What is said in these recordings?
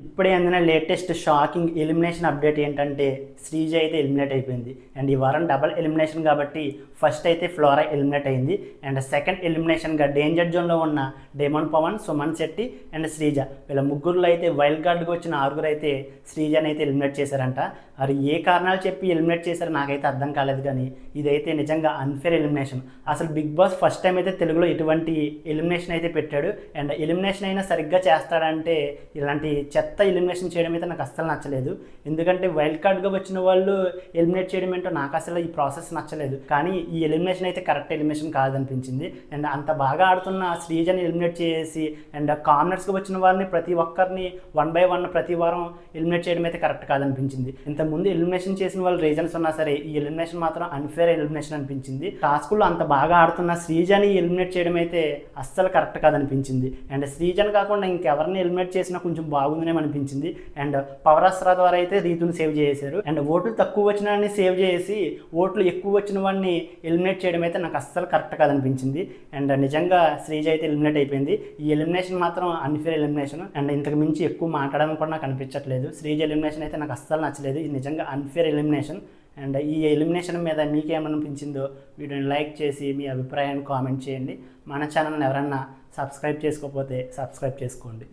ఇప్పుడే అందిన latest shocking elimination update ఏంటంటే శ్రీజ అయితే ఎలిమినేట్ అయిపోయింది. అండ్ ఈ వారం డబల్ ఎలిమినేషన్ కాబట్టి ఫస్ట్ అయితే ఫ్లోరా ఎలిమినేట్ అయింది. అండ్ సెకండ్ ఎలిమినేషన్గా డేంజర్ జోన్లో ఉన్న డేమన్ పవన్, సుమన్ శెట్టి అండ్ శ్రీజ వీళ్ళ ముగ్గురులో అయితే వైల్డ్ కార్డ్గా వచ్చిన ఆరుగురు అయితే శ్రీజని అయితే ఎలిమినేట్ చేశారంట. అది ఏ కారణాలు చెప్పి ఎలిమినేట్ చేశారో నాకైతే అర్థం కాలేదు. కానీ ఇదైతే నిజంగా అన్ఫేర్ ఎలిమినేషన్. అసలు బిగ్ బాస్ ఫస్ట్ టైం అయితే తెలుగులో ఇటువంటి ఎలిమినేషన్ అయితే పెట్టాడు. అండ్ ఎలిమినేషన్ అయినా సరిగ్గా చేస్తాడంటే ఇలాంటి చెత్త ఎలిమినేషన్ చేయడం అయితే నాకు అస్సలు నచ్చలేదు. ఎందుకంటే వైల్డ్ కార్డ్గా వచ్చిన వాళ్ళు ఎలిమినేట్ చేయడం ఏంటో నాకు అసలు ఈ ప్రాసెస్ నచ్చలేదు. కానీ ఈ ఎలిమినేషన్ అయితే కరెక్ట్ ఎలిమినేషన్ కాదనిపించింది. అండ్ అంత బాగా ఆడుతున్న శ్రీజని ఎలిమినేట్ చేసి అండ్ కార్నర్స్గా వచ్చిన వారిని ప్రతి ఒక్కరిని 1 by 1 ప్రతి వారం ఎలిమినేట్ చేయడం అయితే కరెక్ట్ కాదనిపించింది. ఇంతకుముందు ఎలిమినేషన్ చేసిన వాళ్ళు రీజన్స్ ఉన్నా సరే ఈ ఎలిమినేషన్ మాత్రం అన్ఫేర్ ఎలిమినేషన్ అనిపించింది. టాస్కుల్లో అంత బాగా ఆడుతున్న శ్రీజని ఎలిమినేట్ చేయడం అయితే అస్సలు కరెక్ట్ కాదనిపించింది. అండ్ శ్రీజని కాకుండా ఇంకెవరిని ఎలిమినేట్ చేసినా కొంచెం బాగుందనే అనిపించింది. అండ్ పవర్ అస్త్రా ద్వారా అయితే రీతుని సేవ్ చేశారు. అండ్ ఓట్లు తక్కువ వచ్చిన వాడిని సేవ్ చేసి ఓట్లు ఎక్కువ వచ్చిన వాడిని ఎలిమినేట్ చేయడం అయితే నాకు అస్సలు కరెక్ట్ కాదనిపించింది. అండ్ నిజంగా శ్రీజ అయితే ఎలిమినేట్ అయిపోయింది. ఈ ఎలిమినేషన్ మాత్రం అన్ఫేర్ ఎలిమినేషన్. అండ్ ఇంతకు మించి ఎక్కువ మాట్లాడడం కూడా నాకు అనిపించట్లేదు. శ్రీజ ఎలిమినేషన్ అయితే నాకు అస్సలు నచ్చలేదు. ఇది నిజంగా అన్ఫేర్ ఎలిమినేషన్. అండ్ ఈ ఎలిమినేషన్ మీద మీకేమనిపించిందో వీడియోని లైక్ చేసి మీ అభిప్రాయాన్ని కామెంట్ చేయండి. మన ఛానల్ని ఎవరన్నా సబ్స్క్రైబ్ చేసుకోకపోతే సబ్స్క్రైబ్ చేసుకోండి.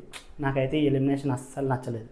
నాకైతే ఈ ఎలిమినేషన్ అస్సలు నచ్చలేదు.